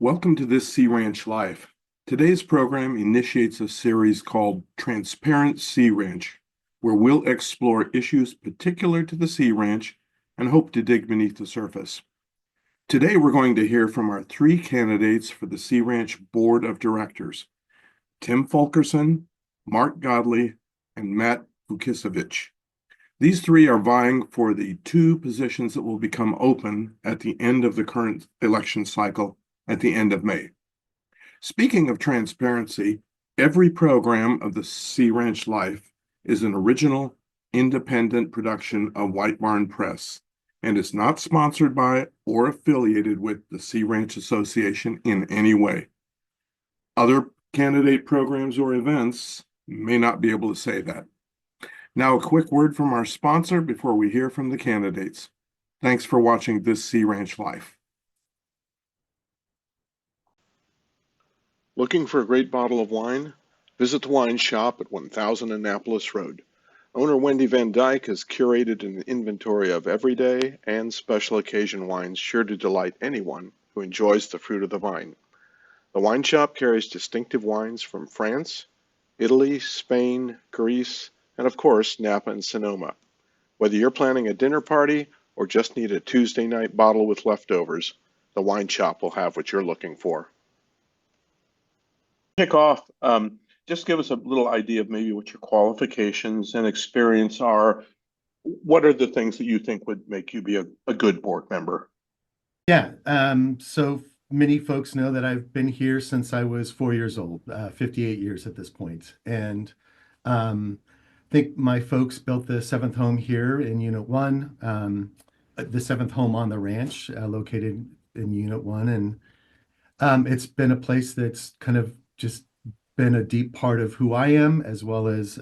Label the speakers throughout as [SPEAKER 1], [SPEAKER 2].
[SPEAKER 1] Welcome to This Sea Ranch Life. Today's program initiates a series called Transparent Sea Ranch, where we'll explore issues particular to the Sea Ranch and hope to dig beneath the surface. Today, we're going to hear from our three candidates for the Sea Ranch Board of Directors, Tim Fulkerson, Mark Godley, and Matt Vukicevich. These three are vying for the two positions that will become open at the end of the current election cycle at the end of May. Speaking of transparency, every program of the Sea Ranch Life is an original, independent production of White Barn Press and is not sponsored by or affiliated with the Sea Ranch Association in any way. Other candidate programs or events may not be able to say that. Now, a quick word from our sponsor before we hear from the candidates. Thanks for watching This Sea Ranch Life.
[SPEAKER 2] Looking for a great bottle of wine? Visit the wine shop at 1000 Annapolis Road. Owner Wendy Van Dyke has curated an inventory of everyday and special occasion wines sure to delight anyone who enjoys the fruit of the vine. The wine shop carries distinctive wines from France, Italy, Spain, Greece, and of course, Napa and Sonoma. Whether you're planning a dinner party or just need a Tuesday night bottle with leftovers, the wine shop will have what you're looking for.
[SPEAKER 3] Kick off, just give us a little idea of maybe what your qualifications and experience are. What are the things that you think would make you be a good board member?
[SPEAKER 4] Yeah, so many folks know that I've been here since I was 4 years old, 58 years at this point. And I think my folks built the seventh home here in Unit 1, the seventh home on the ranch, located in Unit 1. And it's been a place that's kind of just been a deep part of who I am, as well as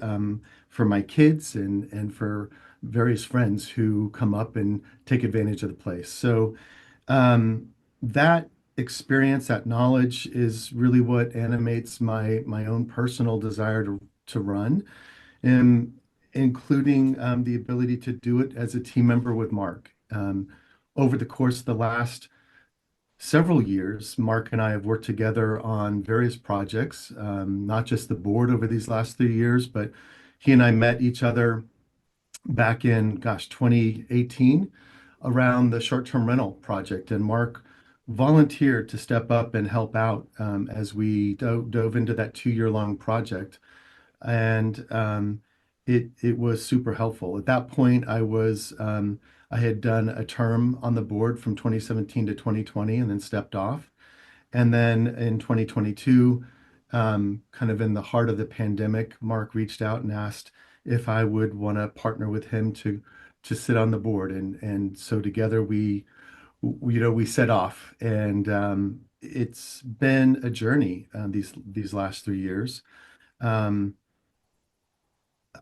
[SPEAKER 4] for my kids and for various friends who come up and take advantage of the place. So that experience, that knowledge is really what animates my own personal desire to run, and including the ability to do it as a team member with Mark. Over the course of the last several years, Mark and I have worked together on various projects, not just the board over these last 3 years, but he and I met each other back in, 2018 around the short-term rental project. And Mark volunteered to step up and help out as we dove into that 2-year-long project. And it was super helpful. At that point, I had done a term on the board from 2017 to 2020 and then stepped off. And then in 2022, kind of in the heart of the pandemic, Mark reached out and asked if I would want to partner with him to sit on the board. And so together we set off. And it's been a journey these last 3 years.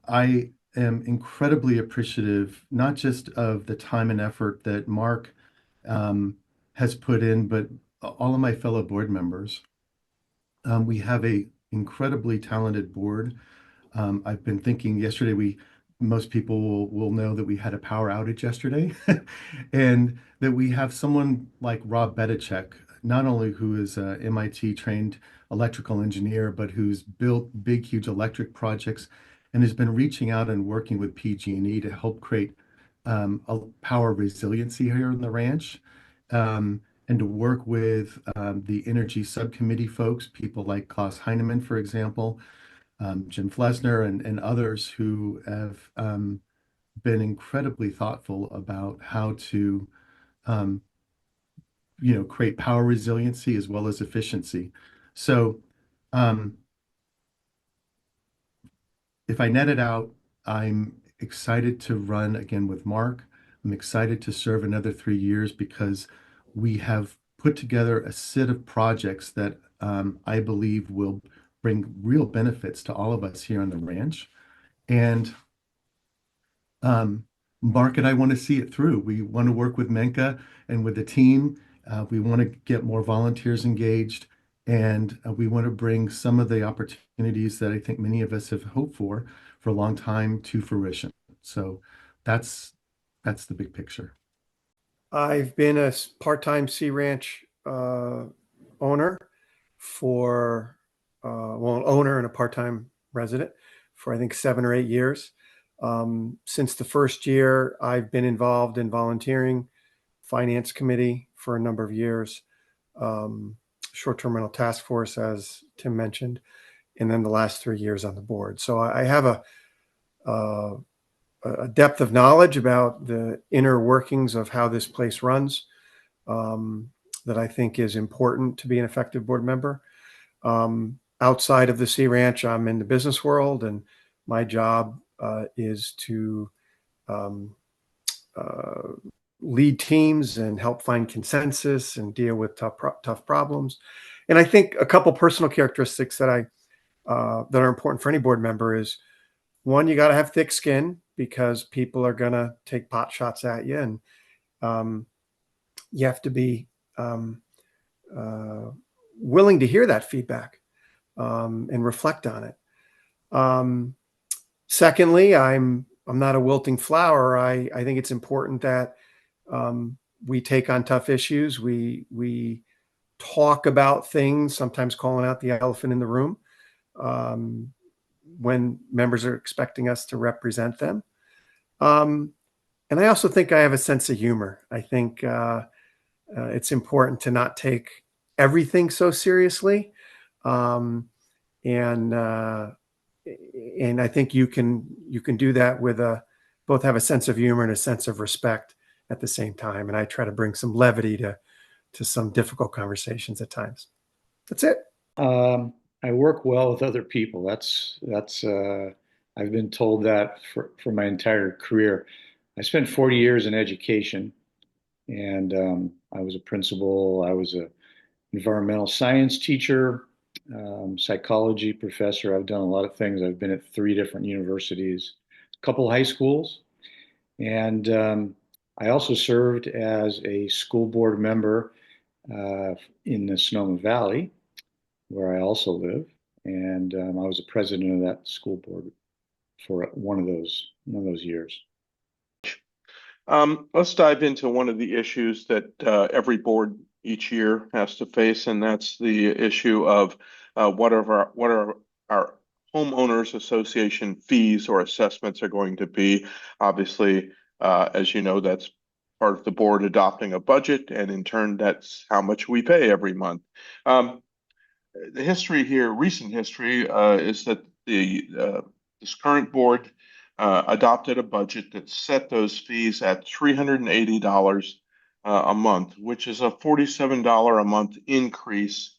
[SPEAKER 4] I am incredibly appreciative, not just of the time and effort that Mark has put in, but all of my fellow board members. We have a incredibly talented board. I've been thinking yesterday, most people will know that we had a power outage yesterday, and that we have someone like Rob Bedicek, not only who is a MIT trained electrical engineer, but who's built big, huge electric projects and has been reaching out and working with PG&E to help create a power resiliency here on the ranch, and to work with the energy subcommittee folks, people like Klaus Heinemann, for example, Jim Flesner, and others who have been incredibly thoughtful about how to create power resiliency as well as efficiency. So if I net it out, I'm excited to run again with Mark. I'm excited to serve another 3 years because we have put together a set of projects that I believe will bring real benefits to all of us here on the ranch. And Mark and I want to see it through. We want to work with Menka and with the team We want to get more volunteers engaged, and we want to bring some of the opportunities that I think many of us have hoped for a long time to fruition. So that's the big picture.
[SPEAKER 5] I've been a part-time Sea Ranch owner for, owner and a part-time resident for I think 7 or 8 years. Since the first year, I've been involved in volunteering, finance committee for a number of years, short-term rental task force, as Tim mentioned, and then the last 3 years on the board. So I have a depth of knowledge about the inner workings of how this place runs that I think is important to be an effective board member. Outside of the Sea Ranch, I'm in the business world, and my job is to lead teams and help find consensus and deal with tough problems. And I think a couple personal characteristics that that are important for any board member is, one, you got to have thick skin because people are going to take pot shots at you, and you have to be willing to hear that feedback and reflect on it. Secondly, I'm not a wilting flower. I think it's important that we take on tough issues. We talk about things, sometimes calling out the elephant in the room when members are expecting us to represent them. And I also think I have a sense of humor. I think it's important to not take everything so seriously. And I think you can do that with both have a sense of humor and a sense of respect at the same time. And I try to bring some levity to some difficult conversations at times. That's it.
[SPEAKER 6] I work well with other people. I've been told that for my entire career. I spent 40 years in education, and I was a principal. I was an environmental science teacher, psychology professor. I've done a lot of things. I've been at 3 different universities, a couple high schools, and I also served as a school board member in the Sonoma Valley, where I also live, and I was the president of that school board for one of those years.
[SPEAKER 3] Let's dive into one of the issues that every board each year has to face, and that's the issue of what are our homeowners association fees or assessments are going to be. Obviously, as you know, that's part of the board adopting a budget, and in turn, that's how much we pay every month. The history here, recent history, is that this current board adopted a budget that set those fees at $380 a month, which is a $47 a month increase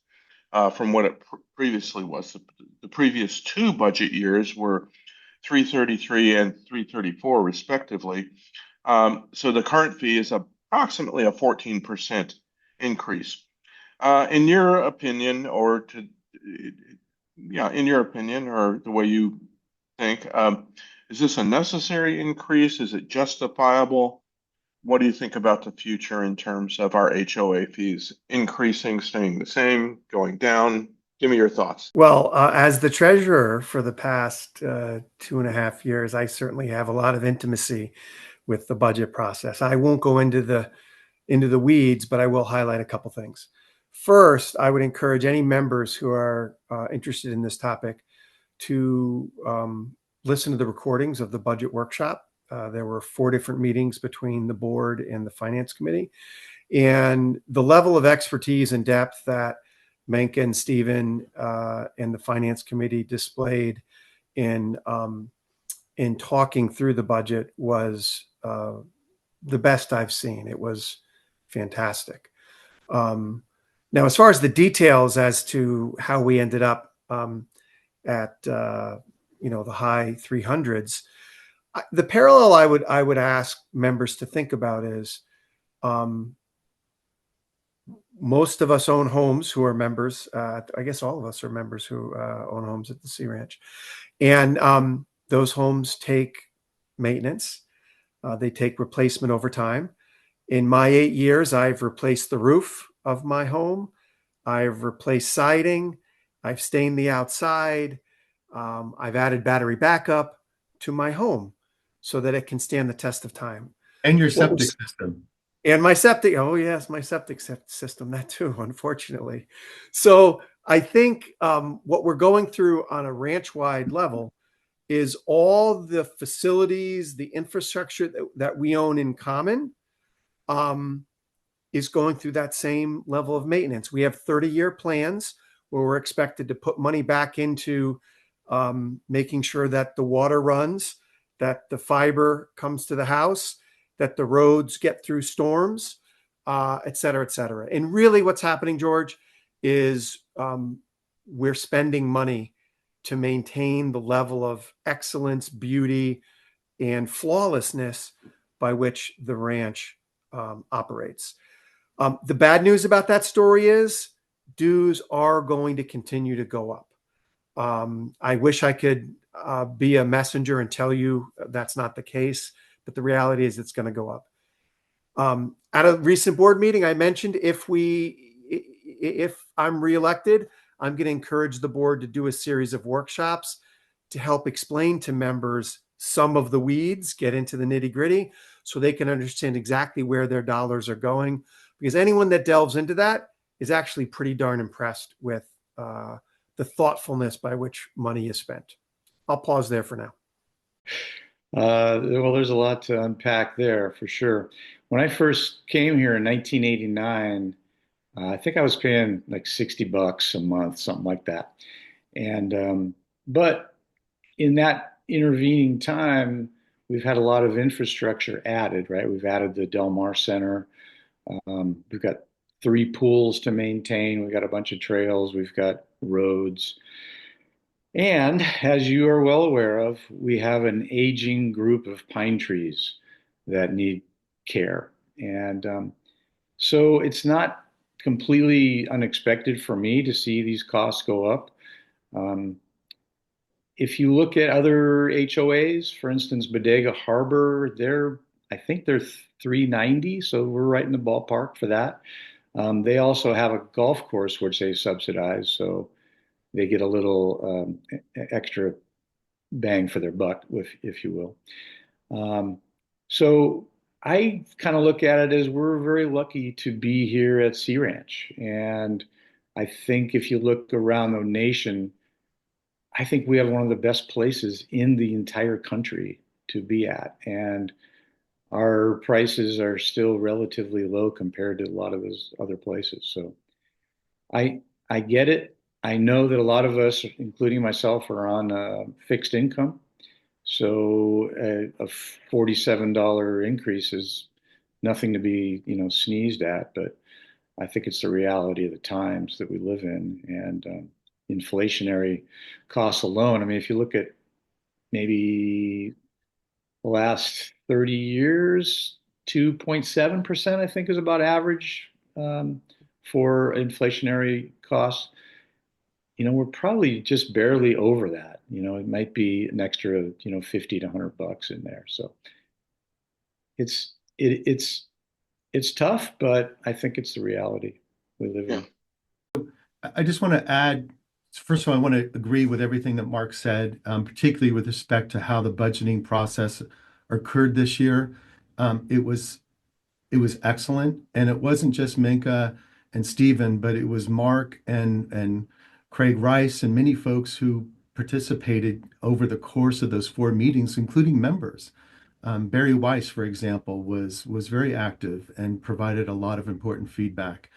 [SPEAKER 3] from what it previously was. The previous 2 budget years were $333 and $334 respectively. So the current fee is approximately a 14% increase. In your opinion, or the way you think, is this a necessary increase? Is it justifiable? What do you think about the future in terms of our HOA fees increasing, staying the same, going down? Give me your thoughts.
[SPEAKER 5] Well, as the treasurer for the past 2.5 years, I certainly have a lot of intimacy with the budget process. I won't go into the weeds, but I will highlight a couple things. First, I would encourage any members who are interested in this topic to listen to the recordings of the budget workshop. There were 4 different meetings between the board and the finance committee, and the level of expertise and depth that Menke and Stephen and the finance committee displayed in talking through the budget was the best I've seen. It was fantastic. Now, as far as the details as to how we ended up at the high 300s, the parallel I would ask members to think about is most of us own homes who are members. I guess all of us are members who own homes at the Sea Ranch, and those homes take maintenance. They take replacement over time. In my 8 years, I've replaced the roof of my home. I've replaced siding. I've stained the outside. I've added battery backup to my home so that it can stand the test of time.
[SPEAKER 4] And your
[SPEAKER 5] What
[SPEAKER 4] septic
[SPEAKER 5] was
[SPEAKER 4] system.
[SPEAKER 5] and my septic, oh yes, my septic system, that too, unfortunately. So I think what we're going through on a ranch-wide level is all the facilities, the infrastructure that we own in common, um, is going through that same level of maintenance. We have 30-year plans where we're expected to put money back into making sure that the water runs, that the fiber comes to the house, that the roads get through storms, et cetera, et cetera. And really what's happening, George, is we're spending money to maintain the level of excellence, beauty, and flawlessness by which the ranch operates. The bad news about that story is dues are going to continue to go up. I wish I could be a messenger and tell you that's not the case, but the reality is it's going to go up. At a recent board meeting, I mentioned if I'm reelected, I'm going to encourage the board to do a series of workshops to help explain to members some of the weeds, get into the nitty gritty, so they can understand exactly where their dollars are going. Because anyone that delves into that is actually pretty darn impressed with the thoughtfulness by which money is spent. I'll pause there for now.
[SPEAKER 6] Well, there's a lot to unpack there for sure. When I first came here in 1989, I think I was paying like $60 a month, something like that. And but in that intervening time, we've had a lot of infrastructure added, right? We've added the Del Mar Center. We've got 3 pools to maintain. We've got a bunch of trails. We've got roads. And as you are well aware of, we have an aging group of pine trees that need care. And so it's not completely unexpected for me to see these costs go up. Um, if you look at other HOAs, for instance, Bodega Harbor, I think they're 390, so we're right in the ballpark for that. They also have a golf course which they subsidize, so they get a little extra bang for their buck, if you will. So I kind of look at it as we're very lucky to be here at Sea Ranch. And I think if you look around the nation, I think we have one of the best places in the entire country to be at. And our prices are still relatively low compared to a lot of those other places. So I I get it. I know that a lot of us, including myself, are on fixed income. So a $47 increase is nothing to be, sneezed at, but I think it's the reality of the times that we live in and inflationary costs alone. I mean, if you look at maybe the last 30 years, 2.7%, I think is about average for inflationary costs. We're probably just barely over that. It might be an extra, 50 to $100 in there. So it's tough, but I think it's the reality we live
[SPEAKER 2] Yeah.
[SPEAKER 6] in.
[SPEAKER 4] I just want to add, first of all, I want to agree with everything that Mark said, particularly with respect to how the budgeting process occurred this year. It was excellent, and it wasn't just Minka and Stephen, but it was Mark and Craig Rice and many folks who participated over the course of those 4 meetings, including members. Barry Weiss, for example, was very active and provided a lot of important feedback.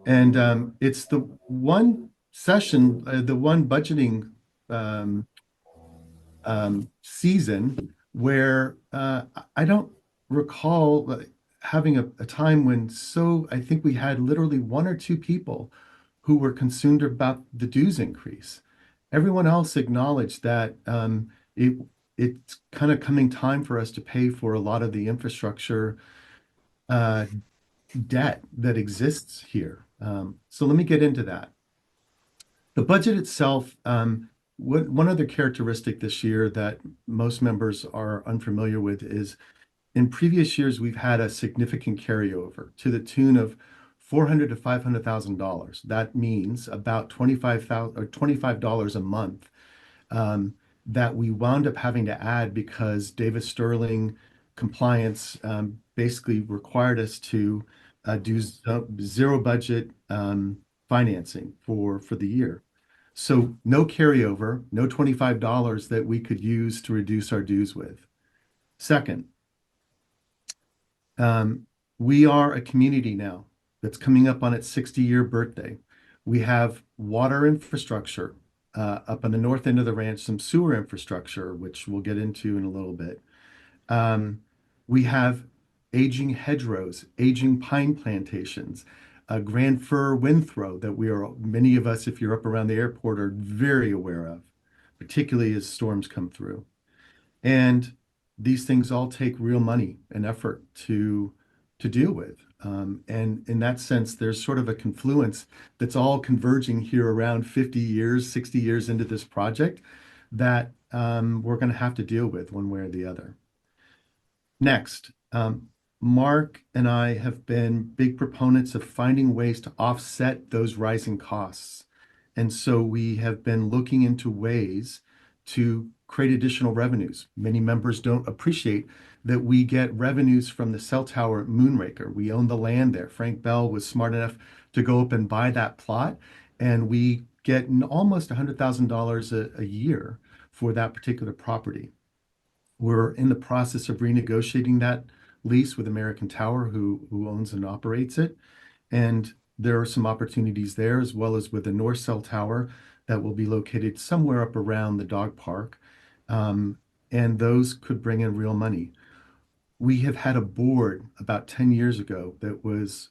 [SPEAKER 4] And it's the one session, the one budgeting um, season where I don't recall having a time when I think we had literally 1 or 2 people who were concerned about the dues increase. Everyone else acknowledged that it's kind of coming time for us to pay for a lot of the infrastructure uh, debt that exists here. So let me get into that. The budget itself, one other characteristic this year that most members are unfamiliar with is In previous years, we've had a significant carryover to the tune of $400,000 to $500,000. That means about 25,000 or $25 a month that we wound up having to add because Davis Sterling compliance basically required us to do zero budget financing for the year. So no carryover, no $25 that we could use to reduce our dues with. Second, we are a community now that's coming up on its 60-year birthday. We have water infrastructure up on the north end of the ranch, some sewer infrastructure, which we'll get into in a little bit. We have aging hedgerows, aging pine plantations, a grand fir windthrow that many of us, if you're up around the airport, are very aware of, particularly as storms come through. And these things all take real money and effort to deal with. And in that sense, there's sort of a confluence that's all converging here around 50 years, 60 years into this project that we're going to have to deal with one way or the other. Next, Mark and I have been big proponents of finding ways to offset those rising costs. And so we have been looking into ways to create additional revenues. Many members don't appreciate that we get revenues from the cell tower at Moonraker. We own the land there. Frank Bell was smart enough to go up and buy that plot, and we get almost $100,000 a year for that particular property. We're in the process of renegotiating that lease with American Tower, who owns and operates it. And there are some opportunities there, as well as with the North Cell Tower that will be located somewhere up around the dog park. And those could bring in real money. We have had a board about 10 years ago that was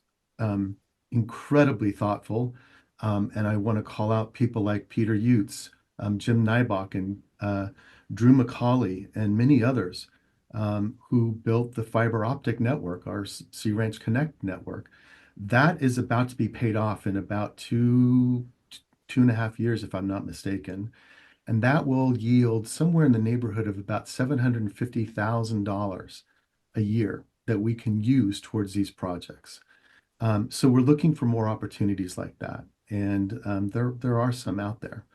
[SPEAKER 4] incredibly thoughtful. And I want to call out people like Peter Utes, Jim Nybach, and Drew McCauley, and many others who built the fiber optic network, our Sea Ranch Connect network. That is about to be paid off in about two and a half years, if I'm not mistaken. And that will yield somewhere in the neighborhood of about $750,000 a year that we can use towards these projects. So we're looking for more opportunities like that. And there are some out there.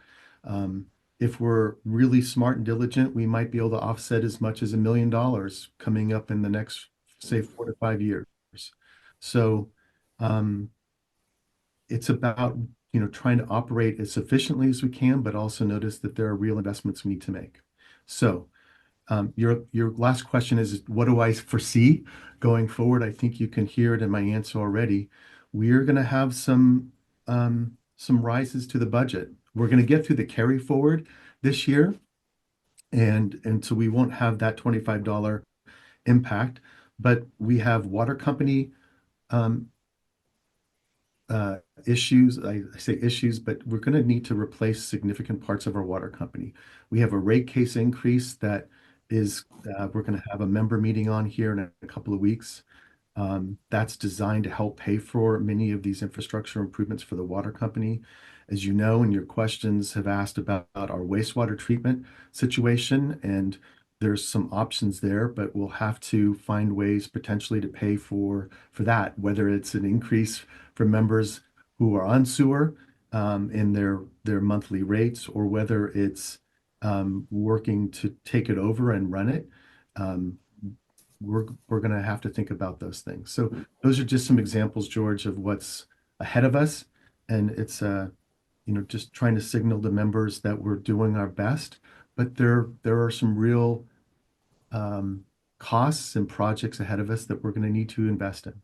[SPEAKER 4] If we're really smart and diligent, we might be able to offset as much as $1 million coming up in the next, say, 4 to 5 years. So it's about trying to operate as efficiently as we can, but also notice that there are real investments we need to make. So your last question is, what do I foresee going forward? I think you can hear it in my answer already. We are going to have some rises to the budget. We're going to get through the carry forward this year, and so we won't have that $25 impact. But we have water company issues. I say issues, but we're going to need to replace significant parts of our water company. We have a rate case increase that is we're going to have a member meeting on here in a couple of weeks. That's designed to help pay for many of these infrastructure improvements for the water company. As you know, and your questions have asked about our wastewater treatment situation, and there's some options there, but we'll have to find ways potentially to pay for that, whether it's an increase for members who are on sewer in their monthly rates, or whether it's working to take it over and run it. We're going to have to think about those things. So those are just some examples, George, of what's ahead of us, and it's just trying to signal to members that we're doing our best, but there are some real costs and projects ahead of us that we're going to need to invest in.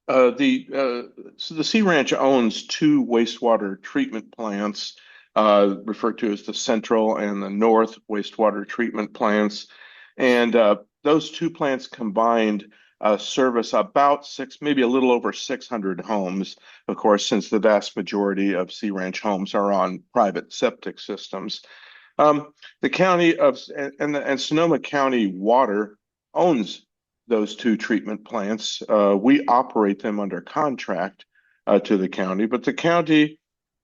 [SPEAKER 3] So the Sea Ranch owns 2 wastewater treatment plants, referred to as the Central and the North wastewater treatment plants. And those 2 plants combined service about maybe a little over 600 homes, of course, since the vast majority of Sea Ranch homes are on private septic systems. The county of and Sonoma County Water owns those 2 treatment plants. We operate them under contract to the county, but the county,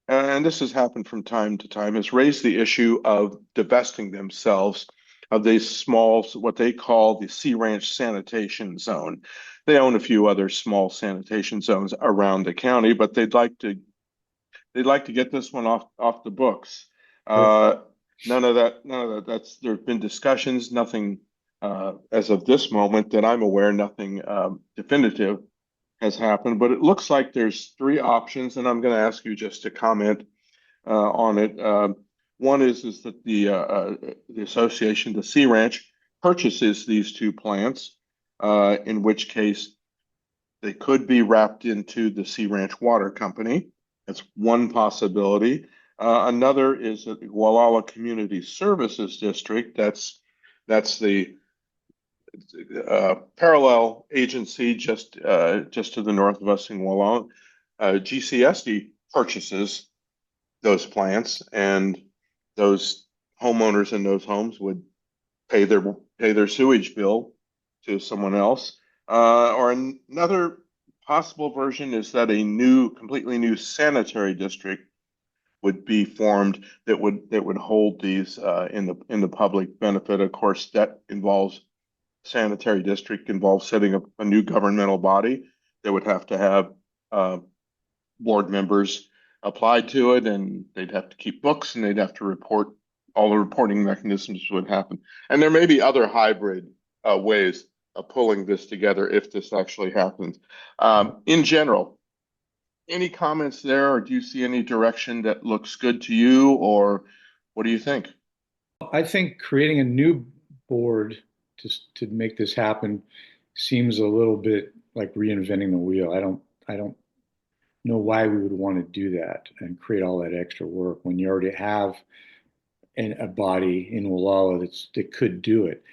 [SPEAKER 3] and this has happened from time to time, has raised the issue of divesting themselves of these small, what they call the Sea Ranch Sanitation Zone. They own a few other small sanitation zones around the county, but they'd like to get this one off the books. None of that. There's been discussions, nothing as of this moment that I'm aware, nothing definitive has happened. But it looks like there's three options, and I'm going to ask you just to comment on it. One is that the association, the Sea Ranch, purchases these two plants, in which case they could be wrapped into the Sea Ranch Water Company. That's one possibility. Another is that the Gualala Community Services District. That's the parallel agency just to the north of us in Gualala. GCSD purchases those plants, and those homeowners in those homes would pay their sewage bill to someone else. Or another possible version is that a completely new sanitary district would be formed that would hold these in the public benefit. Of course, that involves sanitary district involves setting up a new governmental body that would have to have board members applied to it, and they'd have to keep books, and they'd have to report. All the reporting mechanisms would happen, and there may be other hybrid ways of pulling this together if this actually happens. In general, any comments there, or do you see any direction that looks good to you, or what do you think?
[SPEAKER 6] I think creating a new board to make this happen seems a little bit like reinventing the wheel. I don't know why we would want to do that and create all that extra work when you already have a body in Walla that could do it.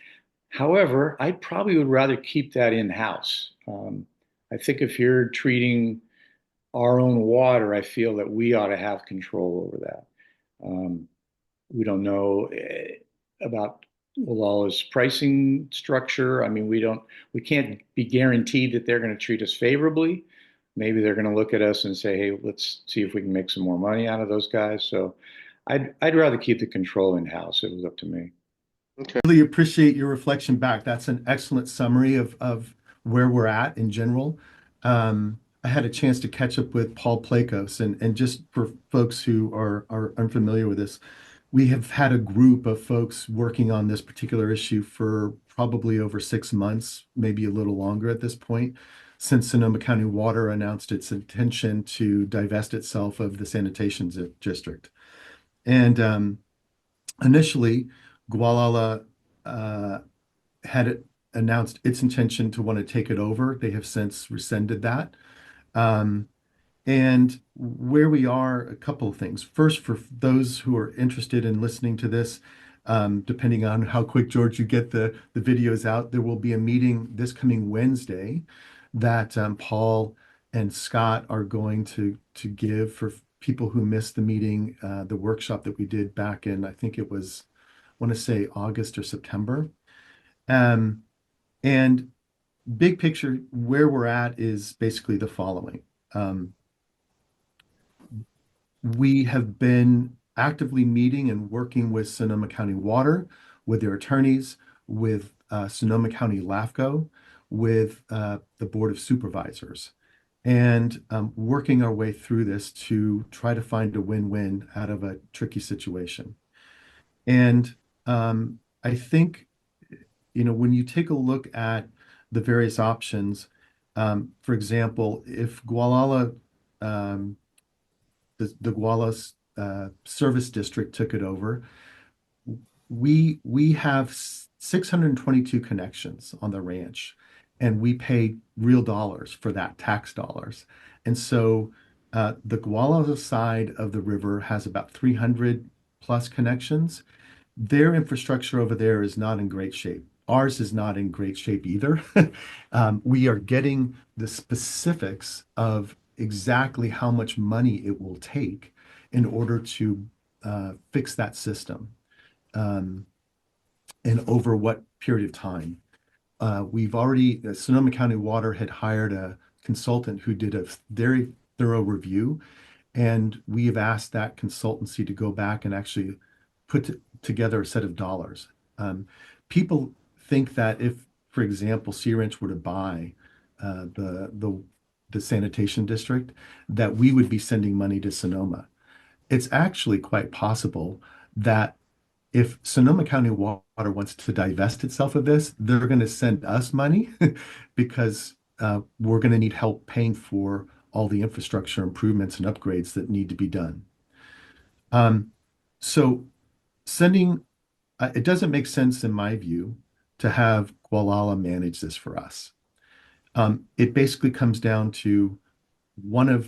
[SPEAKER 6] However, I probably would rather keep that in-house. I think if you're treating our own water, I feel that we ought to have control over that. We don't know about Wallala's pricing structure. I mean, we can't be guaranteed that they're going to treat us favorably. Maybe they're going to look at us and say, "Hey, let's see if we can make some more money out of those guys." So, I'd rather keep the control in-house. It was up to me.
[SPEAKER 3] Okay.
[SPEAKER 4] Really appreciate your reflection back. That's an excellent summary of where we're at in general. I had a chance to catch up with Paul Plakos, and just for folks who are unfamiliar with this, we have had a group of folks working on this particular issue for probably over 6 months, maybe a little longer at this point, since Sonoma County Water announced its intention to divest itself of the sanitation district. And initially, Gualala had announced its intention to want to take it over. They have since rescinded that. And where we are, a couple of things. First, for those who are interested in listening to this, depending on how quick, George, you get the videos out, there will be a meeting this coming Wednesday that Paul and Scott are going to give for people who missed the meeting, the workshop that we did back in, I think it was, I want to say August or September. And big picture, where we're at is basically the following. We have been actively meeting and working with Sonoma County Water, with their attorneys, with Sonoma County LAFCO, with the Board of Supervisors, and working our way through this to try to find a win-win out of a tricky situation. And I think, when you take a look at the various options, for example, if Gualala, the Gualala service district took it over, we have 622 connections on the ranch, and we pay real dollars for that, tax dollars. And so the Gualala side of the river has about 300 plus connections. Their infrastructure over there is not in great shape. Ours is not in great shape either. We are getting the specifics of exactly how much money it will take in order to fix that system, and over what period of time. Sonoma County Water had hired a consultant who did a very thorough review, and we have asked that consultancy to go back and actually put together a set of dollars. People think that if, for example, Sea Ranch were to buy the sanitation district, that we would be sending money to Sonoma. It's actually quite possible that if Sonoma County Water wants to divest itself of this, they're going to send us money because we're going to need help paying for all the infrastructure improvements and upgrades that need to be done. So sending, it doesn't make sense in my view to have Gualala manage this for us. It basically comes down to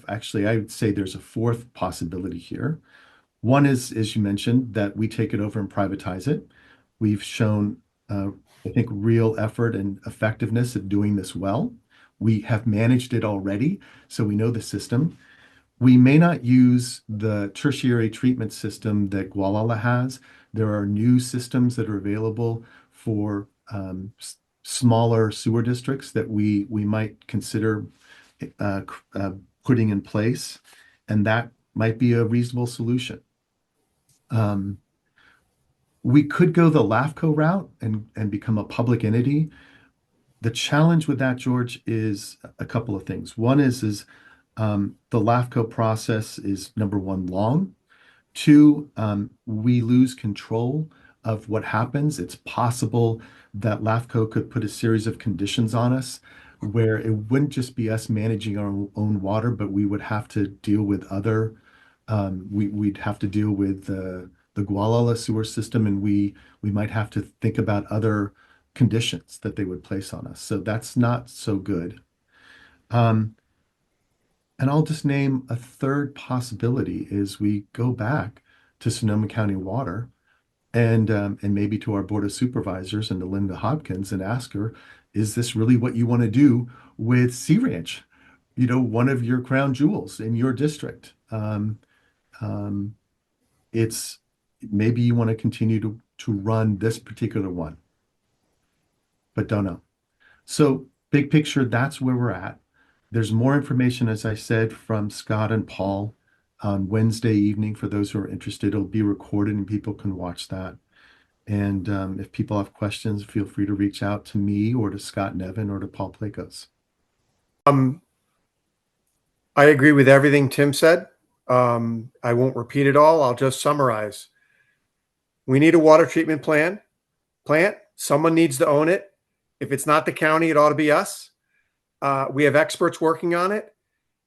[SPEAKER 4] actually, I would say there's a fourth possibility here. One is, as you mentioned, that we take it over and privatize it. We've shown, I think, real effort and effectiveness at doing this well. We have managed it already, so we know the system. We may not use the tertiary treatment system that Gualala has. There are new systems that are available for smaller sewer districts that we might consider putting in place, and that might be a reasonable solution. We could go the LAFCO route and become a public entity. The challenge with that, George, is a couple of things. One is the LAFCO process is, number one, long. Two, we lose control of what happens. It's possible that LAFCO could put a series of conditions on us where it wouldn't just be us managing our own water, but we would have to deal with we'd have to deal with the Gualala sewer system, and we might have to think about other conditions that they would place on us. So that's not so good. And I'll just name a third possibility is we go back to Sonoma County Water and maybe to our Board of Supervisors and to Linda Hopkins and ask her, is this really what you want to do with Sea Ranch? One of your crown jewels in your district. It's maybe you want to continue to run this particular one, but don't know. So big picture, that's where we're at. There's more information, as I said, from Scott and Paul on Wednesday evening. For those who are interested, it'll be recorded and people can watch that. And if people have questions, feel free to reach out to me or to Scott Nevin or to Paul Plakos.
[SPEAKER 5] I agree with everything Tim said. I won't repeat it all. I'll just summarize. We need a water treatment plant. Someone needs to own it. If it's not the county, it ought to be us. We have experts working on it.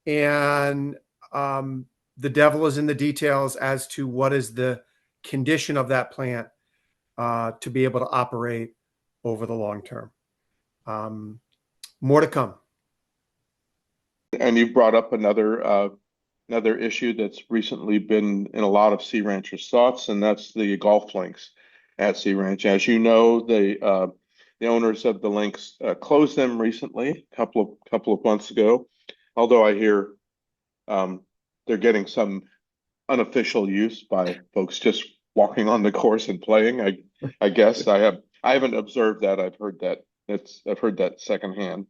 [SPEAKER 5] And the devil is in the details as to what is the condition of that plant to be able to operate over the long term. More to come.
[SPEAKER 3] And you brought up another issue that's recently been in a lot of Sea Ranchers' thoughts, and that's the golf links at Sea Ranch. As you know, the owners of the links closed them recently, a couple of months ago. Although I hear they're getting some unofficial use by folks just walking on the course and playing. I guess I haven't observed that. I've heard that secondhand.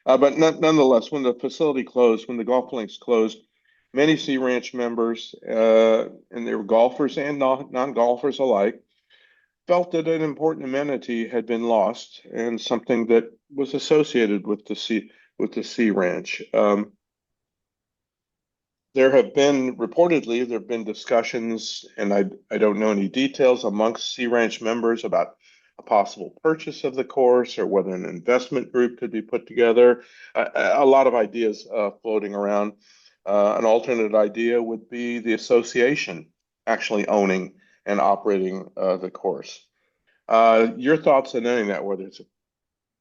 [SPEAKER 3] But nonetheless, when the facility closed, when the golf links closed, many Sea Ranch members, and they were golfers and non-golfers alike, felt that an important amenity had been lost and something that was associated with the Sea Ranch. There have been discussions, and I don't know any details amongst Sea Ranch members about a possible purchase of the course or whether an investment group could be put together. A lot of ideas floating around. An alternate idea would be the association actually owning and operating the course. Your thoughts on any of that, whether it's a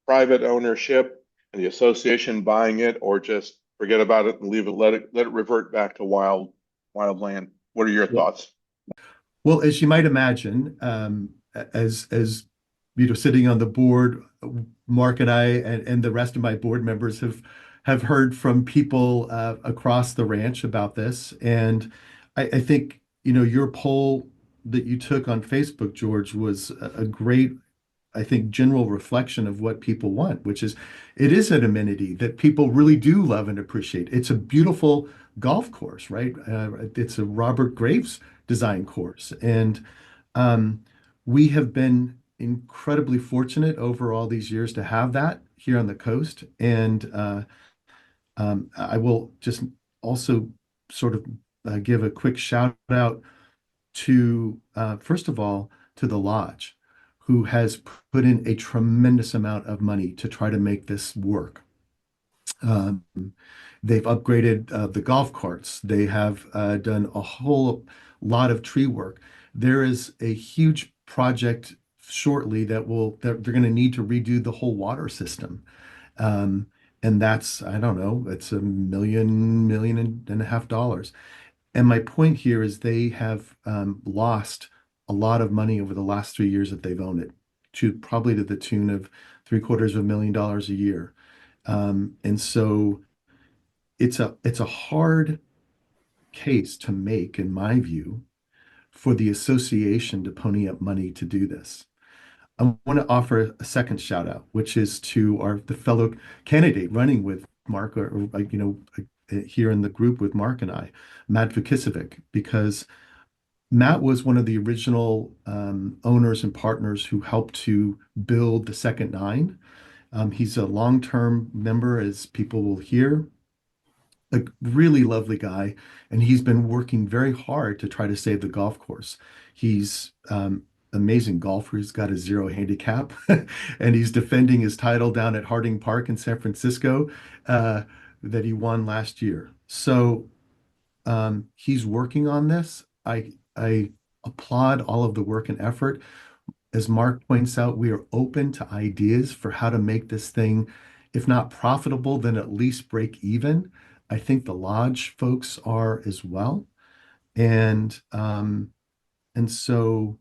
[SPEAKER 3] private ownership and the association buying it, or just forget about it and leave it, let it revert back to wild land. What are your thoughts?
[SPEAKER 4] Well, as you might imagine, as sitting on the board, Mark and I and the rest of my board members have heard from people across the ranch about this, and I think your poll that you took on Facebook, George, was a great, I think, general reflection of what people want, which is it is an amenity that people really do love and appreciate. It's a beautiful golf course, right? It's a Robert Graves design course. And we have been incredibly fortunate over all these years to have that here on the coast. And I will just also sort of give a quick shout out to, first of all, to the lodge, who has put in a tremendous amount of money to try to make this work. Um, they've upgraded the golf carts. They have done a whole lot of tree work. There is a huge project shortly that they're going to need to redo the whole water system. Um, and that's, I don't know, it's $1.5 million. And my point here is they have lost a lot of money over the last 3 years that they've owned it, to probably to the tune of $750,000 a year. And so it's a hard case to make, in my view, for the association to pony up money to do this. I want to offer a second shout out, which is to the fellow candidate running with Mark, here in the group with Mark and I, Matt Vukicevich, because Matt was one of the original owners and partners who helped to build the second nine. He's a long-term member, as people will hear, a really lovely guy, and he's been working very hard to try to save the golf course. He's amazing golfer. He's got a 0 handicap, and he's defending his title down at Harding Park in San Francisco that he won last year. So he's working on this. I applaud all of the work and effort. As Mark points out, we are open to ideas for how to make this thing, if not profitable, then at least break even. I think the lodge folks are as well. And so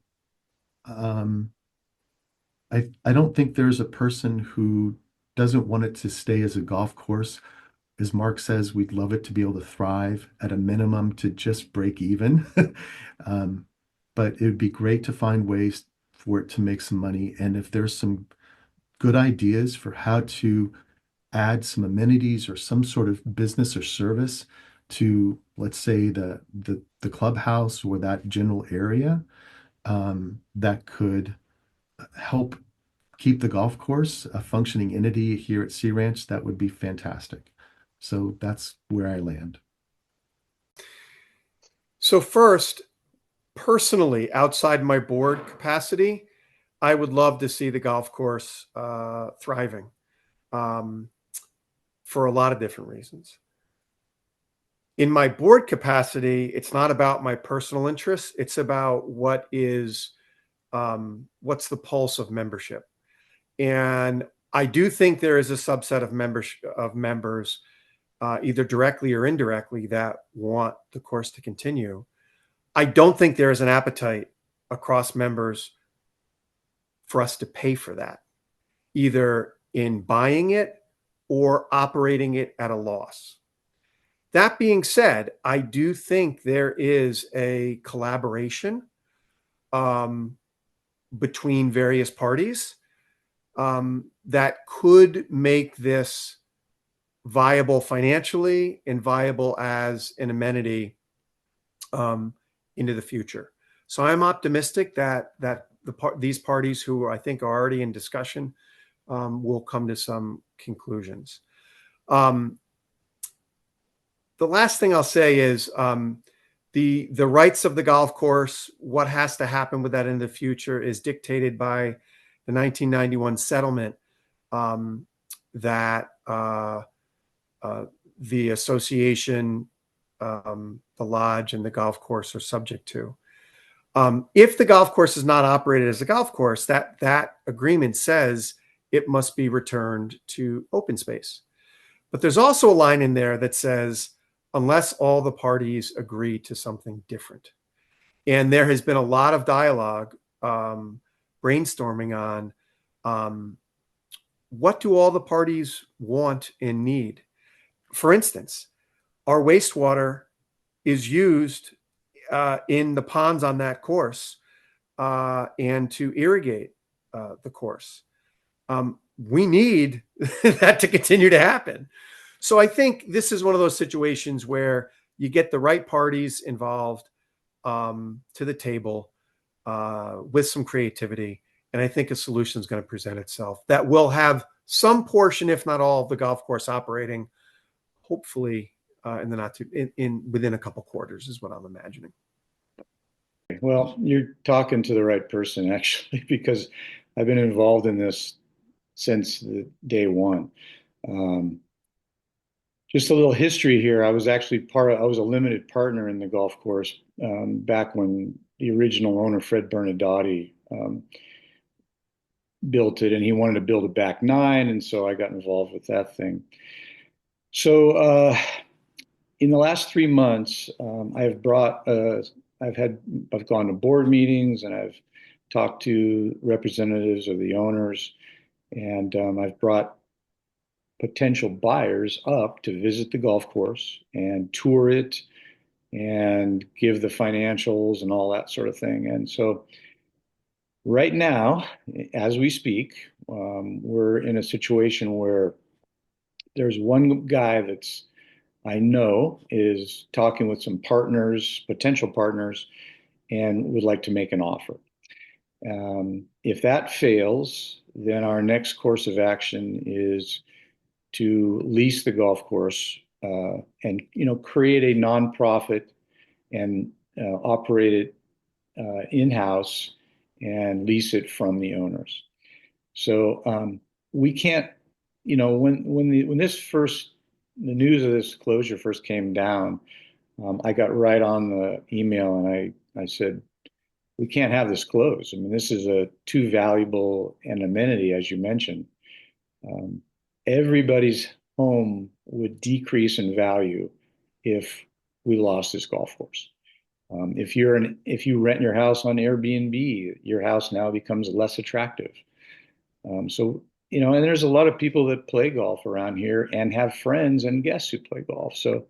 [SPEAKER 4] I don't think there's a person who doesn't want it to stay as a golf course. As Mark says, we'd love it to be able to thrive, at a minimum to just break even. But it would be great to find ways for it to make some money. And if there's some good ideas for how to add some amenities or some sort of business or service to, let's say, the clubhouse or that general area, that could help keep the golf course a functioning entity here at Sea Ranch, that would be fantastic. So that's where I land.
[SPEAKER 5] So first, personally, outside my board capacity, I would love to see the golf course thriving for a lot of different reasons. In my board capacity, it's not about my personal interests. It's about what's the pulse of membership. And I do think there is a subset of members, either directly or indirectly, that want the course to continue. I don't think there is an appetite across members for us to pay for that, either in buying it or operating it at a loss. That being said, I do think there is a collaboration between various parties that could make this viable financially and viable as an amenity into the future. So I'm optimistic that these parties, who I think are already in discussion, will come to some conclusions. The last thing I'll say is the rights of the golf course, what has to happen with that in the future, is dictated by the 1991 settlement that the association, the lodge, and the golf course are subject to. If the golf course is not operated as a golf course, that agreement says it must be returned to open space. But there's also a line in there that says, unless all the parties agree to something different. And there has been a lot of dialogue, brainstorming on what do all the parties want and need. For instance, our wastewater is used in the ponds on that course and to irrigate the course. We need that to continue to happen. So I think this is one of those situations where you get the right parties involved to the table with some creativity, And I think a solution is going to present itself that will have some portion, if not all, of the golf course operating, hopefully in the not too in within a couple quarters is what I'm imagining.
[SPEAKER 6] Well, you're talking to the right person actually, because I've been involved in this since the day one. Um, just a little history here. I was actually I was a limited partner in the golf course back when the original owner, Fred Bernadotti, built it, and he wanted to build a back nine, and so I got involved with that thing. So in the last 3 months, I've gone to board meetings and I've talked to representatives of the owners, and I've brought potential buyers up to visit the golf course and tour it and give the financials and all that sort of thing. And so right now, as we speak, we're in a situation where there's one guy that's I know is talking with some partners, potential partners, and would like to make an offer. If that fails, then our next course of action is to lease the golf course and create a nonprofit and operate it in-house and lease it from the owners. So we can't, when the news of this closure first came down, I got right on the email and I said, we can't have this closed. I mean, this is too valuable an amenity, as you mentioned. Everybody's home would decrease in value if we lost this golf course. If you rent your house on Airbnb, your house now becomes less attractive. And there's a lot of people that play golf around here and have friends and guests who play golf. So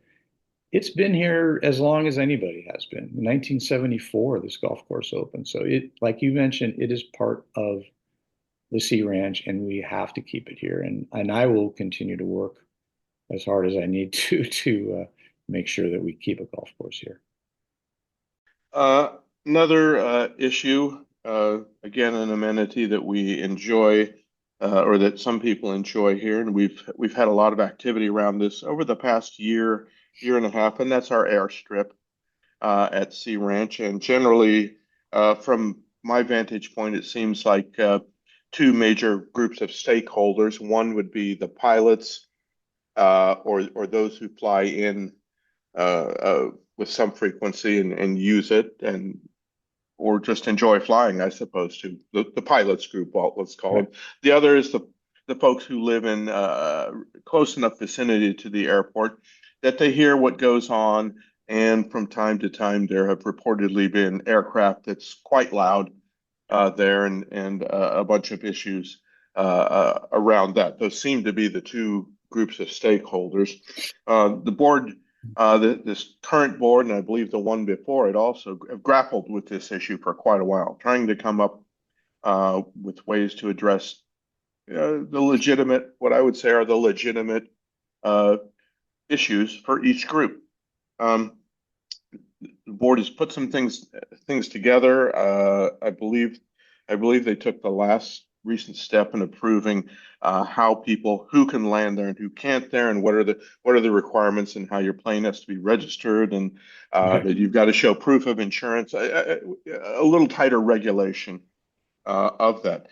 [SPEAKER 6] it's been here as long as anybody has been. In 1974, this golf course opened. So like you mentioned, it is part of the Sea Ranch, and we have to keep it here. And I will continue to work as hard as I need to make sure that we keep a golf course here.
[SPEAKER 3] Another issue, again, an amenity that we enjoy, or that some people enjoy here, and we've had a lot of activity around this over the past year and a half, and that's our airstrip at Sea Ranch. And generally, from my vantage point, it seems like two major groups of stakeholders. One would be the pilots, or those who fly in with some frequency and use it, or just enjoy flying, I suppose, to the pilots group, let's call them. The other is the folks who live in close enough vicinity to the airport that they hear what goes on, and from time to time there have reportedly been aircraft that's quite loud there, and a bunch of issues around that. Those seem to be the two groups of stakeholders. The board, this current board, and I believe the one before it, also have grappled with this issue for quite a while, trying to come up with ways to address what I would say are the legitimate issues for each group. The board has put some things together. I believe they took the last recent step in approving who can land there and who can't there, and what are the requirements, and how your plane has to be registered, and that you've got to show proof of insurance. A little tighter regulation of that.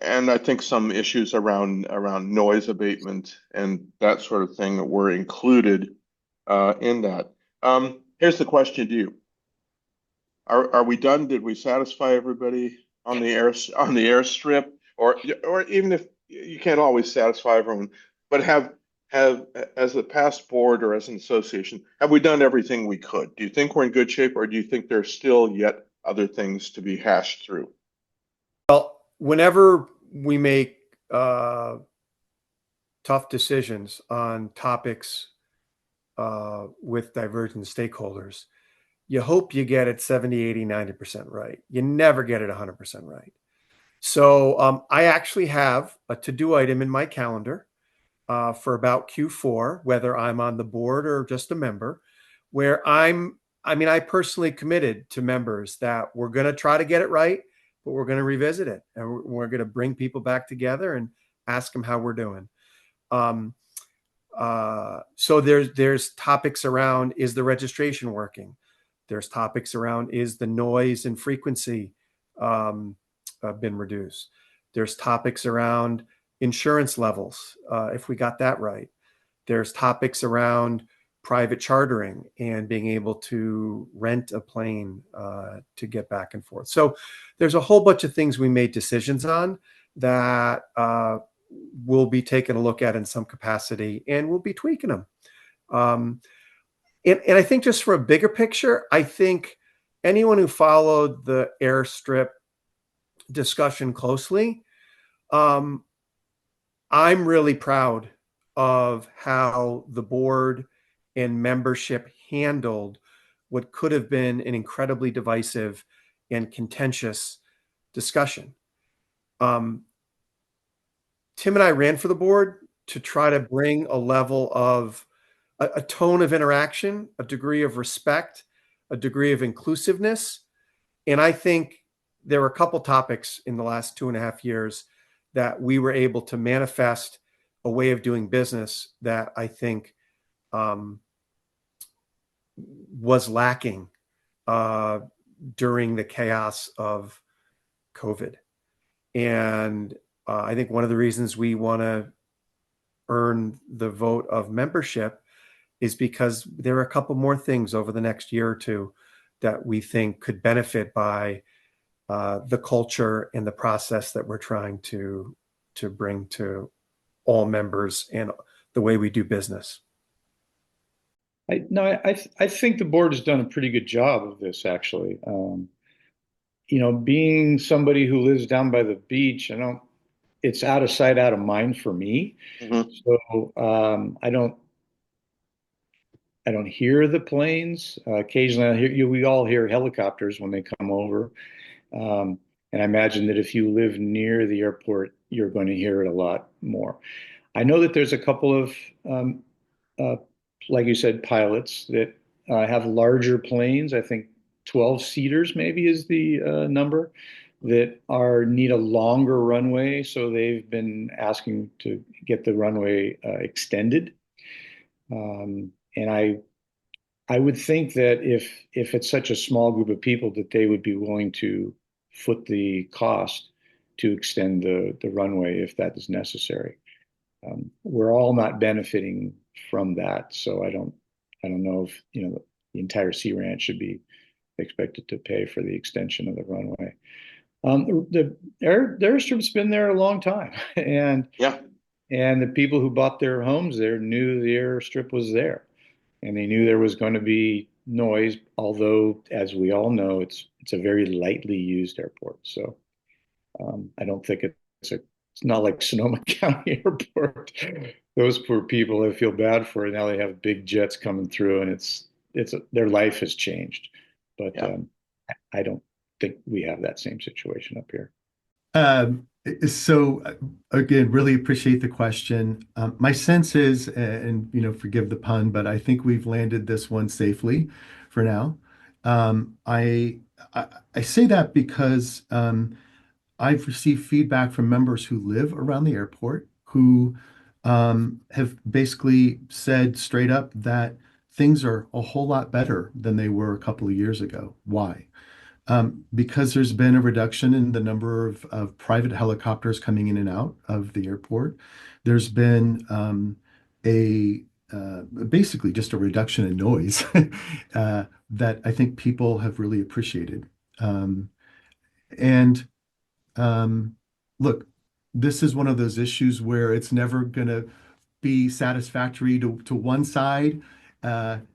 [SPEAKER 3] And I think some issues around noise abatement and that sort of thing were included in that. Here's the question to you: Are we done? Did we satisfy everybody on the airstrip, or even if you can't always satisfy everyone, but have as a past board or as an association, have we done everything we could? Do you think we're in good shape, or do you think there's still yet other things to be hashed through?
[SPEAKER 5] Well, whenever we make tough decisions on topics with divergent stakeholders, you hope you get it 70, 80, 90% right. You never get it 100% right. So I actually have a to-do item in my calendar for about Q4, whether I'm on the board or just a member, where I personally committed to members that we're going to try to get it right, but we're going to revisit it, and we're going to bring people back together and ask them how we're doing. So there's topics around, is the registration working? There's topics around, is the noise and frequency been reduced? There's topics around insurance levels, if we got that right. There's topics around private chartering and being able to rent a plane to get back and forth. So there's a whole bunch of things we made decisions on that we'll be taking a look at in some capacity, and we'll be tweaking them. And I think just for a bigger picture, I think anyone who followed the airstrip discussion closely, I'm really proud of how the board and membership handled what could have been an incredibly divisive and contentious discussion. Tim and I ran for the board to try to bring a level of a tone of interaction, a degree of respect, a degree of inclusiveness. And I think there were a couple topics in the last 2.5 years that we were able to manifest a way of doing business that I think was lacking during the chaos of COVID. And I think one of the reasons we want to earn the vote of membership is because there are a couple more things over the next year or two that we think could benefit by the culture and the process that we're trying to bring to all members and the way we do business.
[SPEAKER 6] I think the board has done a pretty good job of this, actually. Being somebody who lives down by the beach, it's out of sight, out of mind for me.
[SPEAKER 3] Mhm.
[SPEAKER 6] So I don't hear the planes. Occasionally, we all hear helicopters when they come over. And I imagine that if you live near the airport, you're going to hear it a lot more. I know that there's a couple of, like you said, pilots that have larger planes. I think 12 seaters maybe is the number that need a longer runway. So they've been asking to get the runway extended. And I would think that if it's such a small group of people, that they would be willing to foot the cost to extend the runway if that is necessary. We're all not benefiting from that, so I don't know if the entire Sea Ranch should be expected to pay for the extension of the runway. The airstrip's been there a long time, and
[SPEAKER 3] Yeah.
[SPEAKER 6] the people who bought their homes there knew the airstrip was there, and they knew there was going to be noise. Although, as we all know, it's a very lightly used airport, so I don't think it's not like Sonoma County Airport. Those poor people, I feel bad for it. Now they have big jets coming through, and their life has changed. But
[SPEAKER 3] Yeah.
[SPEAKER 6] I don't think we have that same situation up here.
[SPEAKER 4] So again, really appreciate the question. My sense is, and forgive the pun, but I think we've landed this one safely for now. I say that because I've received feedback from members who live around the airport who have basically said straight up that things are a whole lot better than they were a couple of years ago. Why? Because there's been a reduction in the number of private helicopters coming in and out of the airport. There's been basically just a reduction in noise that I think people have really appreciated. And look, this is one of those issues where it's never going to be satisfactory to one side, and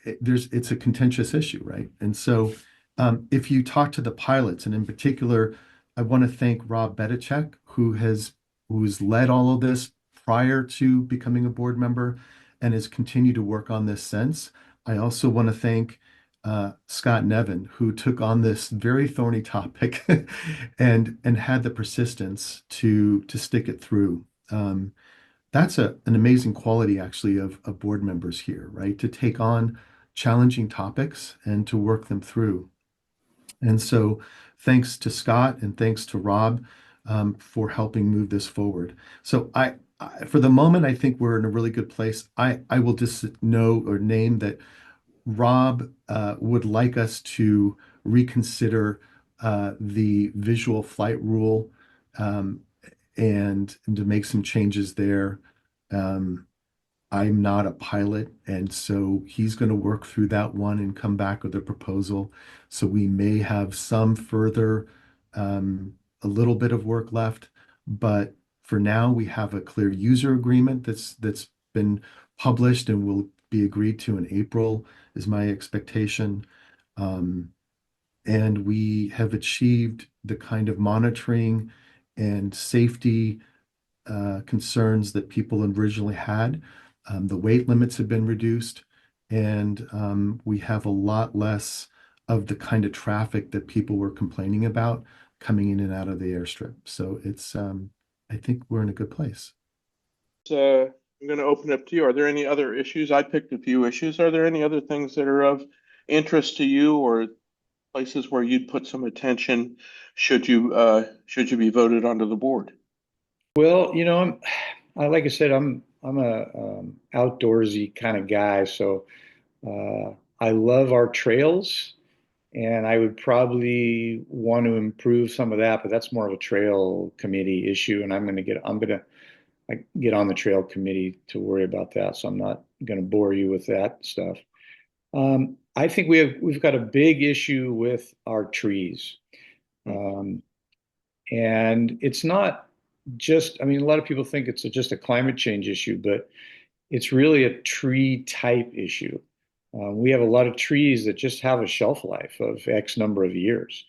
[SPEAKER 4] it's a contentious issue, right? And so, if you talk to the pilots, and in particular, I want to thank Rob Bedicek, who's led all of this prior to becoming a board member, and has continued to work on this since. I also want to thank Scott Nevin, who took on this very thorny topic and had the persistence to stick it through. That's an amazing quality, actually, of board members here, right? To take on challenging topics and to work them through. And so thanks to Scott and thanks to Rob for helping move this forward. So for the moment, I think we're in a really good place. I will just know or name that Rob would like us to reconsider the visual flight rule um, and to make some changes there. Um, I'm not a pilot, and so he's going to work through that one and come back with a proposal. So we may have some further, a little bit of work left, but for now we have a clear user agreement that's been published and will be agreed to in April, is my expectation. Um, and we have achieved the kind of monitoring and safety concerns that people originally had. The weight limits have been reduced, and we have a lot less of the kind of traffic that people were complaining about coming in and out of the airstrip. So I think we're in a good place.
[SPEAKER 3] I'm going to open up to you. Are there any other issues? I picked a few issues. Are there any other things that are of interest to you or places where you'd put some attention should you be voted onto the board?
[SPEAKER 6] Well, like I said, I'm a outdoorsy kind of guy, so I love our trails, and I would probably want to improve some of that, but that's more of a trail committee issue, and I'm gonna like, get on the trail committee to worry about that, so I'm not gonna bore you with that stuff. I think we've got a big issue with our trees. Um, and it's not just, I mean, a lot of people think it's just a climate change issue, but it's really a tree type issue. We have a lot of trees that just have a shelf life of X number of years.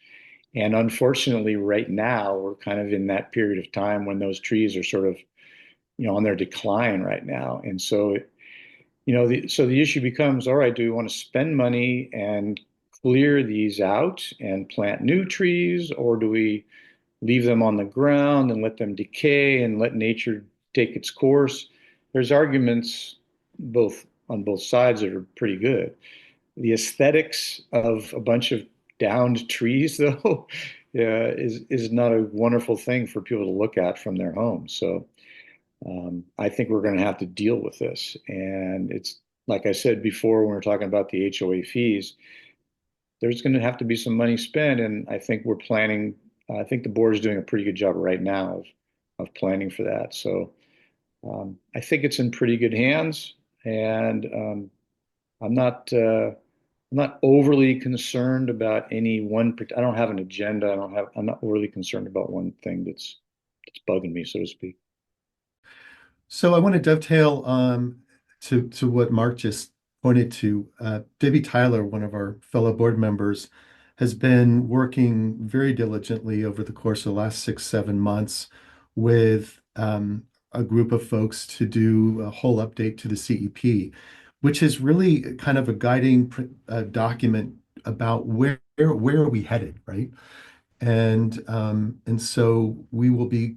[SPEAKER 6] And unfortunately, right now, we're kind of in that period of time when those trees are sort of, on their decline right now. And so, so the issue becomes, all right, do we want to spend money and clear these out and plant new trees, or do we leave them on the ground and let them decay and let nature take its course? There's arguments on both sides that are pretty good. The aesthetics of a bunch of downed trees, though, is not a wonderful thing for people to look at from their homes. So I think we're going to have to deal with this. And it's like I said before when we were talking about the HOA fees, there's going to have to be some money spent, and I think we're planning. I think the board is doing a pretty good job right now of planning for that. So I think it's in pretty good hands, and I'm not I'm not overly concerned about any one. I don't have an agenda. I'm not overly concerned about one thing that's bugging me, so to speak.
[SPEAKER 4] So I want to dovetail to what Mark just pointed to. Debbie Tyler, one of our fellow board members, has been working very diligently over the course of the last 6, 7 months with a group of folks to do a whole update to the CEP, which is really kind of a guiding document about where are we headed, right? And so we will be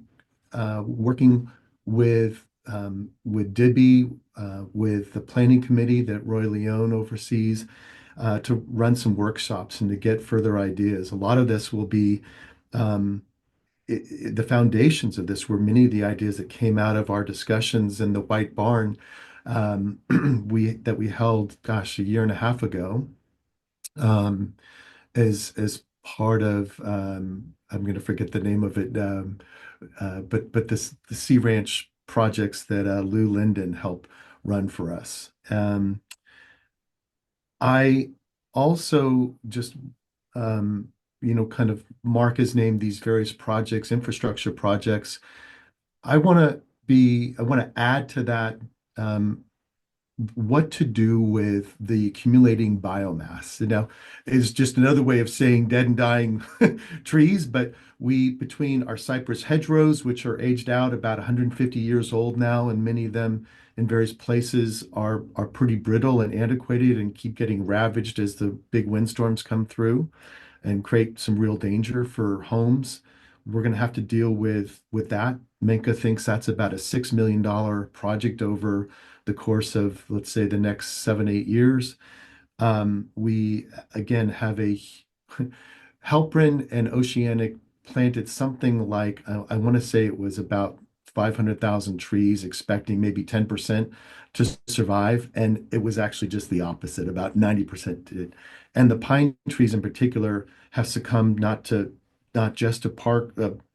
[SPEAKER 4] working with Dibby, with the planning committee that Roy Leone oversees, to run some workshops and to get further ideas. A lot of this will be the foundations of this were many of the ideas that came out of our discussions in the White Barn we held, gosh, a year and a half ago, as part of I'm going to forget the name of it, but the Sea Ranch projects that Lou Linden helped run for us. I also just kind of Mark has named these various projects, infrastructure projects. I want to add to that what to do with the accumulating biomass. Now, is just another way of saying dead and dying trees, but between our cypress hedgerows, which are aged out about 150 years old now, and many of them in various places are pretty brittle and antiquated and keep getting ravaged as the big windstorms come through and create some real danger for homes. We're going to have to deal with that. Minka thinks that's about a $6 million project over the course of, let's say, the next 7, 8 years. We again have Halprin and Oceanic planted something like, I want to say it was about 500,000 trees, expecting maybe 10% to survive. And it was actually just the opposite, about 90% did. And the pine trees in particular have succumbed not just to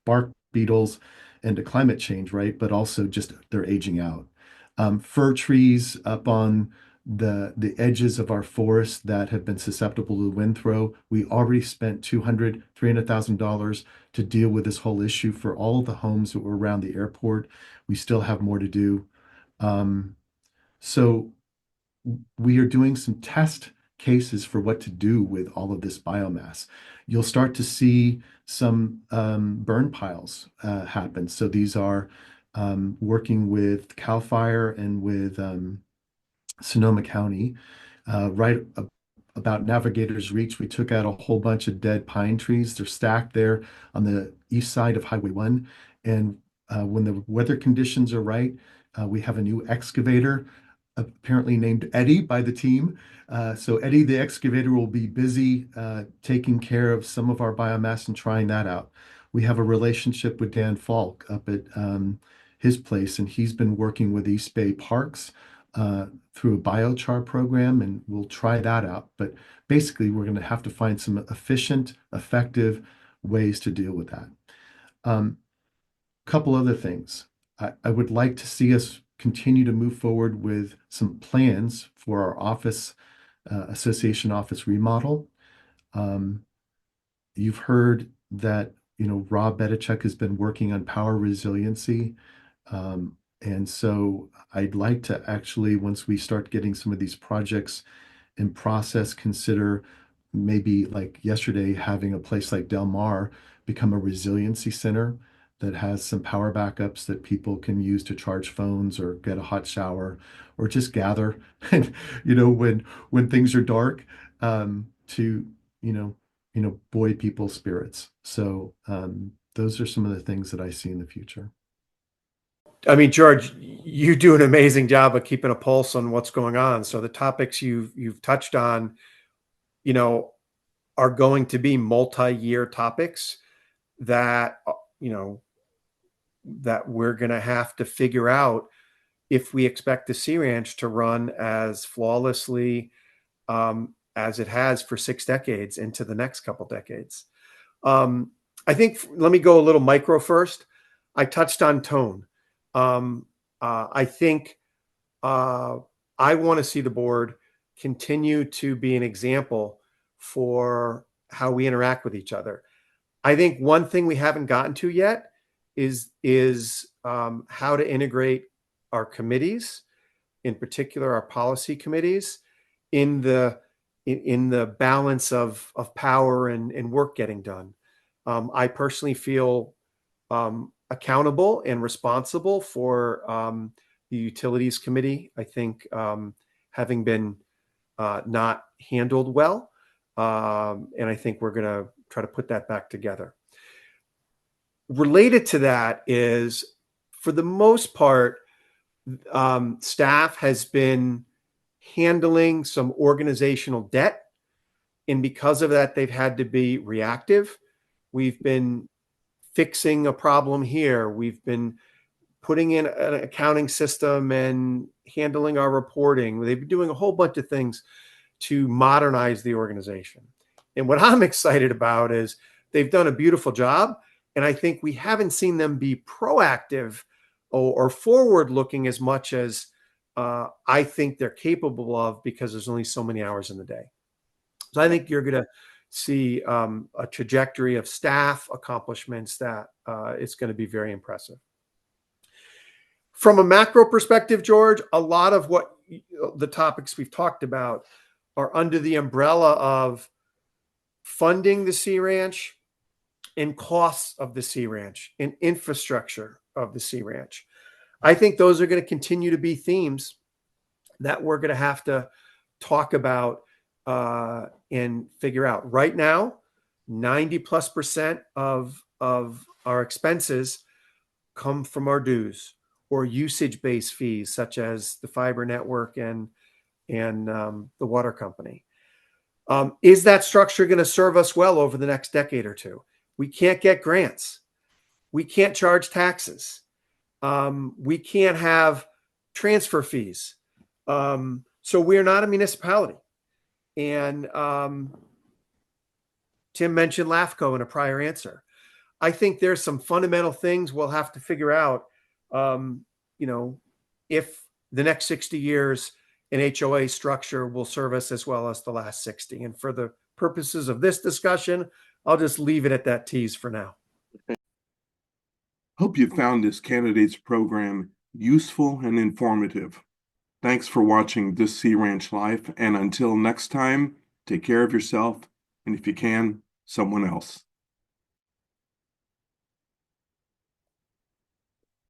[SPEAKER 4] bark beetles and to climate change, right? But also just they're aging out. Fir trees up on the edges of our forests that have been susceptible to wind throw. We already spent $300,000 to deal with this whole issue for all of the homes that were around the airport. We still have more to do. So we are doing some test cases for what to do with all of this biomass. You'll start to see some burn piles happen. So these are working with CAL FIRE and with Sonoma County, right about Navigator's Reach. We took out a whole bunch of dead pine trees. They're stacked there on the east side of Highway 1. And when the weather conditions are right, we have a new excavator, apparently named Eddie by the team. So Eddie, the excavator, will be busy taking care of some of our biomass and trying that out. We have a relationship with Dan Falk up at his place, and he's been working with East Bay Parks through a biochar program, and we'll try that out. But basically, we're going to have to find some efficient, effective ways to deal with that. Couple other things. I would like to see us continue to move forward with some plans for our office, association office remodel. You've heard that, Rob Bedichuk has been working on power resiliency. And so I'd like to actually, once we start getting some of these projects in process, consider maybe like yesterday, having a place like Del Mar become a resiliency center that has some power backups that people can use to charge phones or get a hot shower or just gather and, when things are dark, to, buoy people's spirits. So those are some of the things that I see in the future.
[SPEAKER 5] I mean, George, you do an amazing job of keeping a pulse on what's going on. So the topics you've touched on, are going to be multi-year topics that, that we're going to have to figure out if we expect the Sea Ranch to run as flawlessly as it has for 6 decades into the next couple decades. I think, let me go a little micro first. I touched on tone. I think I want to see the board continue to be an example for how we interact with each other. I think one thing we haven't gotten to yet is how to integrate our committees, in particular our policy committees, in the balance of power and work getting done. I personally feel accountable and responsible for the Utilities Committee. I think having been not handled well, and I think we're going to try to put that back together. Related to that is, for the most part, staff has been handling some organizational debt, and because of that, they've had to be reactive. We've been fixing a problem here. We've been putting in an accounting system and handling our reporting. They've been doing a whole bunch of things to modernize the organization. And what I'm excited about is they've done a beautiful job. And I think we haven't seen them be proactive or forward looking as much as I think they're capable of, because there's only so many hours in the day. So I think you're going to see a trajectory of staff accomplishments that it's going to be very impressive. From a macro perspective, George, a lot of what the topics we've talked about are under the umbrella of funding the Sea Ranch and costs of the Sea Ranch and infrastructure of the Sea Ranch. I think those are going to continue to be themes that we're going to have to talk about and figure out. Right now, 90+% of our expenses come from our dues or usage-based fees, such as the fiber network and the water company. Is that structure going to serve us well over the next decade or two? We can't get grants. We can't charge taxes. We can't have transfer fees. So we're not a municipality. And Tim mentioned LAFCO in a prior answer. I think there's some fundamental things we'll have to figure out, if the next 60 years an HOA structure will serve us as well as the last 60. And for the purposes of this discussion, I'll just leave it at that tease for now.
[SPEAKER 1] Hope you found this candidates program useful and informative. Thanks for watching This Sea Ranch Life, and until next time, take care of yourself, and if you can, someone else.